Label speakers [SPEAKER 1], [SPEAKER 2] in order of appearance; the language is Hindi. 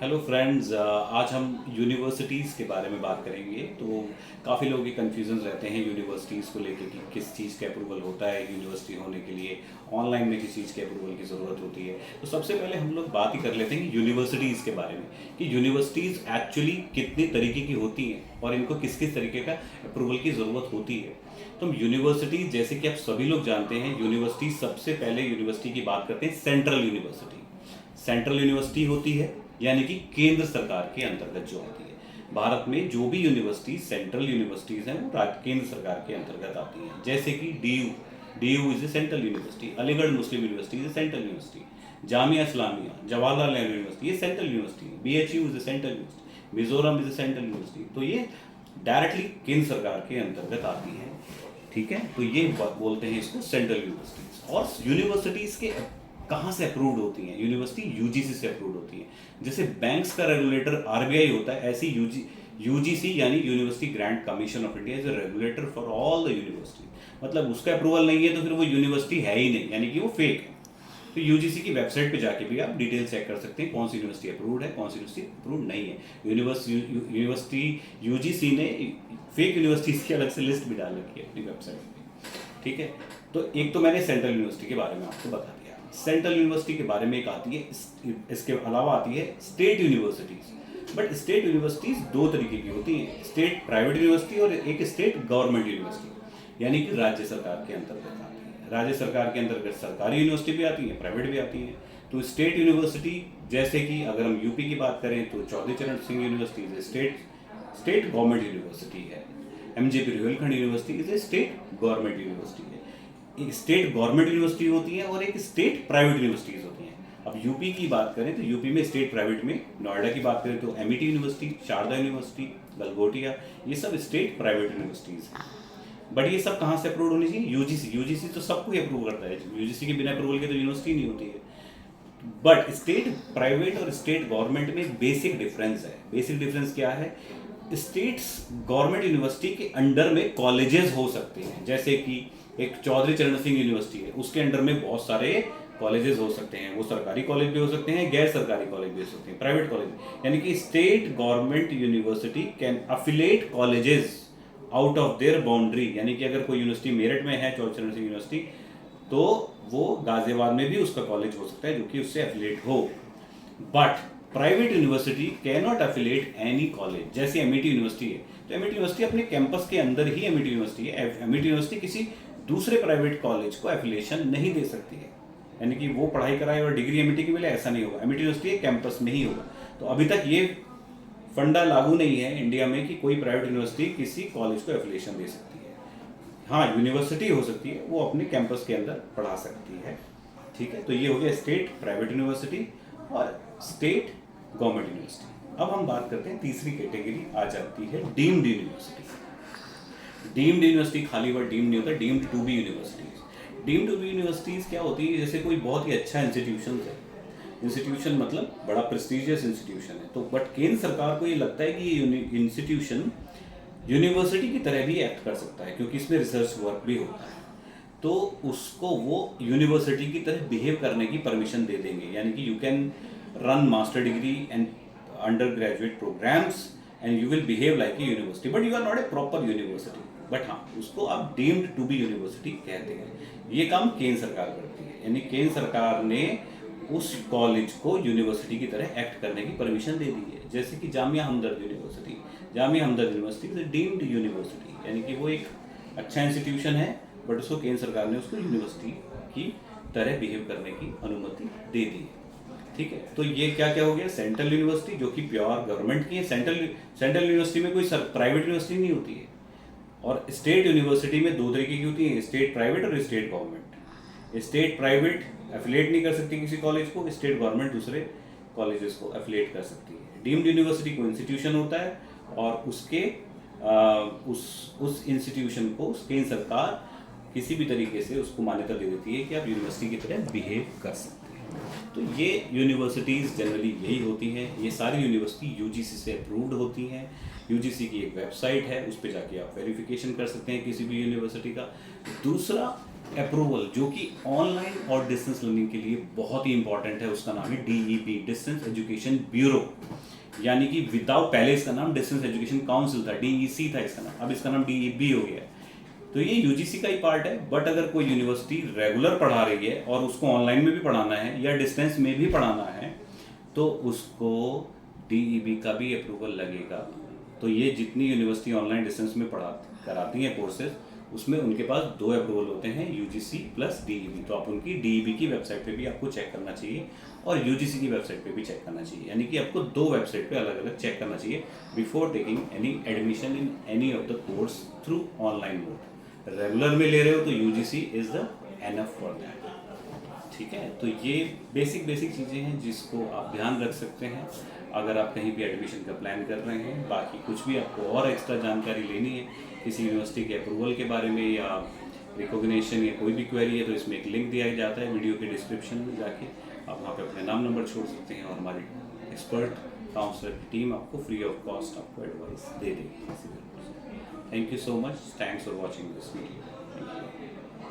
[SPEAKER 1] हेलो फ्रेंड्स, आज हम यूनिवर्सिटीज़ के बारे में बात करेंगे। तो काफ़ी लोगों के कन्फ्यूजन रहते हैं यूनिवर्सिटीज़ को लेके कि किस चीज़ का अप्रूवल होता है यूनिवर्सिटी होने के लिए, ऑनलाइन में किस चीज़ के अप्रूवल की ज़रूरत होती है। तो सबसे पहले हम लोग बात ही कर लेते हैं यूनिवर्सिटीज़ के बारे में कि यूनिवर्सिटीज़ एक्चुअली कितनी तरीके की होती हैं और इनको किस किस तरीके का अप्रूवल की ज़रूरत होती है। तो यूनिवर्सिटी, जैसे कि आप सभी लोग जानते हैं, यूनिवर्सिटी सबसे पहले यूनिवर्सिटी की बात करते हैं सेंट्रल यूनिवर्सिटी। सेंट्रल यूनिवर्सिटी होती है यानी कि केंद्र सरकार के अंतर्गत जो आती है। भारत में जो भी यूनिवर्सिटी सेंट्रल यूनिवर्सिटीज़ हैं वो केंद्र सरकार के अंतर्गत आती हैं। जैसे कि D U is a central university, Aligarh Muslim university is a central university, Jamia Islamia, Jawaharlal Nehru university ये central university, BHU is a central university, Mizoram is a central university. तो ये डायरेक्टली केंद्र सरकार के अंतर्गत आती है। ठीक है, तो ये बोलते हैं इसको सेंट्रल यूनिवर्सिटीज़। और यूनिवर्सिटीज़ के कहाँ से अप्रूव्ड होती हैं? यूनिवर्सिटी यूजीसी से अप्रूव्ड होती है। जैसे बैंक्स का रेगुलेटर आरबीआई होता है, ऐसी यूजीसी यानी university grant commission of India is a regulator for all the university. मतलब उसका अप्रूवल नहीं है तो फिर वो यूनिवर्सिटी है ही नहीं, यानी कि वो फेक है। तो यूजीसी की वेबसाइट पे जाके भी आप डिटेल चेक कर सकते हैं कौन सी यूनिवर्सिटी अप्रूव्ड है, कौन सी यूनिवर्सिटी अप्रूव्ड नहीं है। यूनिवर्सिटी यूजीसी ने फेक यूनिवर्सिटीज़ की अलग से लिस्ट भी डाल रखी है अपनी वेबसाइट पे। ठीक है, तो एक तो मैंने सेंट्रल यूनिवर्सिटी के बारे में आपको बता दिया। सेंट्रल यूनिवर्सिटी के बारे में एक आती है, इसके अलावा आती है state universities. But state universities दो तरीके की होती हैं, स्टेट प्राइवेट यूनिवर्सिटी और एक स्टेट गवर्नमेंट यूनिवर्सिटी, यानी कि राज्य सरकार के अंतर्गत आती है। राज्य सरकार के अंतर्गत सरकारी यूनिवर्सिटी भी आती है, प्राइवेट भी आती है। तो स्टेट यूनिवर्सिटी, जैसे कि अगर हम यूपी की बात करें तो चौधरी चरण Singh university state government university है। MJP Rohilkhand university is a state government university है। एक स्टेट गवर्नमेंट यूनिवर्सिटी होती है और एक स्टेट प्राइवेट यूनिवर्सिटीज़ होती हैं। अब यूपी की बात करें तो यूपी में स्टेट प्राइवेट में नोएडा की बात करें तो एमिटी यूनिवर्सिटी, शारदा यूनिवर्सिटी, गलगोटिया, ये सब स्टेट प्राइवेट यूनिवर्सिटीज़ हैं। बट ये सब कहाँ से अप्रूव होनी चाहिए? यूजीसी तो सबको ही अप्रूव करता है। यूजीसी के बिना अप्रूवल के तो यूनिवर्सिटी नहीं होती है। बट स्टेट प्राइवेट और स्टेट गवर्नमेंट में बेसिक डिफरेंस है। बेसिक डिफरेंस क्या है? स्टेट्स गवर्नमेंट यूनिवर्सिटी के अंडर में कॉलेजेस हो सकते हैं, जैसे कि एक चौधरी चरण सिंह यूनिवर्सिटी है, उसके अंडर में बहुत सारे कॉलेजेस हो सकते हैं। वो सरकारी कॉलेज भी हो सकते हैं, गैर सरकारी कॉलेज भी हो सकते हैं, प्राइवेट कॉलेज। यानी कि state government university can affiliate colleges out of their boundary. यानी कि अगर कोई यूनिवर्सिटी मेरठ में है, चौधरी चरण सिंह यूनिवर्सिटी, तो वो गाजियाबाद में भी उसका कॉलेज हो सकता है जो कि उससे एफिलेट हो। But private university can not affiliate any college. जैसे एमिटी यूनिवर्सिटी है, तो एमिटी यूनिवर्सिटी अपने कैंपस के अंदर ही एमिटी यूनिवर्सिटी है। एमिटी यूनिवर्सिटी किसी दूसरे प्राइवेट कॉलेज को एफिलिएशन नहीं दे सकती है, यानी कि वो पढ़ाई कराए और डिग्री एमिटी की मिले, ऐसा नहीं होगा। एमिटी यूनिवर्सिटी कैंपस में ही होगा। तो अभी तक ये फंडा लागू नहीं है इंडिया में कि कोई प्राइवेट यूनिवर्सिटी किसी कॉलेज को एफिलिएशन दे सकती है। हाँ, यूनिवर्सिटी हो सकती है, वो अपने कैंपस के अंदर पढ़ा सकती है। ठीक है, तो ये हो गया स्टेट प्राइवेट यूनिवर्सिटी और स्टेट गवर्नमेंट यूनिवर्सिटी। अब हम बात करते हैं तीसरी कैटेगरी आ जाती है डीम्ड यूनिवर्सिटी। डीम्ड यूनिवर्सिटी खाली वर्ड डीम्ड नहीं होता, deemed to be universities. Deemed to be universities क्या होती है? जैसे कोई बहुत ही अच्छा इंस्टीट्यूशन है, इंस्टीट्यूशन मतलब बड़ा प्रेस्टिजियस इंस्टीट्यूशन है, तो बट केंद्र सरकार को ये लगता है कि ये इंस्टीट्यूशन यूनिवर्सिटी की तरह भी एक्ट कर सकता है, क्योंकि इसमें रिसर्च वर्क भी होता है, तो उसको वो यूनिवर्सिटी की तरह बिहेव करने की परमिशन दे देंगे। यानी कि you can run master degree and undergraduate programs and you will behave like a university, but you are not a proper university. But हाँ, उसको आप डीम्ड टू बी यूनिवर्सिटी कहते हैं। ये काम केंद्र सरकार करती है, यानी केंद्र सरकार ने उस कॉलेज को यूनिवर्सिटी की तरह एक्ट करने की परमिशन दे दी है। जैसे कि जामिया हमदर्द यूनिवर्सिटी, जामिया हमदर्द यूनिवर्सिटी डीम्ड यूनिवर्सिटी, यानी कि वो एक अच्छा इंस्टीट्यूशन है, बट उसको केंद्र सरकार ने उसको यूनिवर्सिटी की तरह बिहेव करने की अनुमति दे दी है। ठीक है, तो ये क्या क्या हो गया? सेंट्रल यूनिवर्सिटी जो कि प्योर गवर्नमेंट की है। सेंट्रल यूनिवर्सिटी में कोई प्राइवेट यूनिवर्सिटी नहीं होती है। और स्टेट यूनिवर्सिटी में दो तरीके की होती है, स्टेट प्राइवेट और state government. State private affiliate नहीं कर सकती किसी कॉलेज को, स्टेट गवर्नमेंट दूसरे कॉलेजेस को एफिलेट कर सकती है। डीम्ड यूनिवर्सिटी को इंस्टीट्यूशन होता है और उसके उस इंस्टीट्यूशन को केंद्र सरकार किसी भी तरीके से उसको मान्यता दे देती है कि आप यूनिवर्सिटी की तरह बिहेव कर सकते हैं। तो ये यूनिवर्सिटीज़ जनरली यही होती हैं। ये सारी यूनिवर्सिटी यूजीसी से अप्रूव्ड होती हैं। यूजीसी की एक वेबसाइट है, उस पर जाके आप वेरिफिकेशन कर सकते हैं किसी भी यूनिवर्सिटी का। दूसरा, अप्रूवल जो कि ऑनलाइन और डिस्टेंस लर्निंग के लिए बहुत ही इंपॉर्टेंट है, उसका नाम है डीईबी, डिस्टेंस एजुकेशन ब्यूरो। यानी कि विदाउट, पहले इसका नाम डिस्टेंस एजुकेशन काउंसिल था, डीईसी था इसका नाम, अब इसका नाम डीईबी हो गया है। तो ये यूजीसी का ही पार्ट है, बट अगर कोई यूनिवर्सिटी रेगुलर पढ़ा रही है और उसको ऑनलाइन में भी पढ़ाना है या डिस्टेंस में भी पढ़ाना है तो उसको डीईबी का भी अप्रूवल लगेगा। तो ये जितनी यूनिवर्सिटी ऑनलाइन डिस्टेंस में पढ़ा कराती हैं कोर्सेज, उसमें उनके पास 2 अप्रूवल होते हैं, यूजीसी प्लस डीईबी। तो आप उनकी डीईबी की वेबसाइट पे भी आपको चेक करना चाहिए और यूजीसी की वेबसाइट पे भी चेक करना चाहिए। यानी कि आपको 2 वेबसाइट पे अलग अलग चेक करना चाहिए before taking any admission in any of the course through online mode. Regular में ले रहे हो तो UGC is the enough for that. ठीक है, तो ये बेसिक चीज़ें हैं जिसको आप ध्यान रख सकते हैं अगर आप कहीं भी एडमिशन का प्लान कर रहे हैं। बाकी कुछ भी आपको और एक्स्ट्रा जानकारी लेनी है किसी यूनिवर्सिटी के अप्रूवल के बारे में या रिकॉग्निशन या कोई भी क्वेरी है, तो इसमें एक लिंक दिया जाता है वीडियो के डिस्क्रिप्शन में, जाके आप वहाँ पे अपने नाम नंबर छोड़ सकते हैं और हमारी एक्सपर्ट काउंसलर की टीम आपको फ्री ऑफ कॉस्ट आपको एडवाइस दे देगी। Thank you so much, thanks for watching this video. Thank you.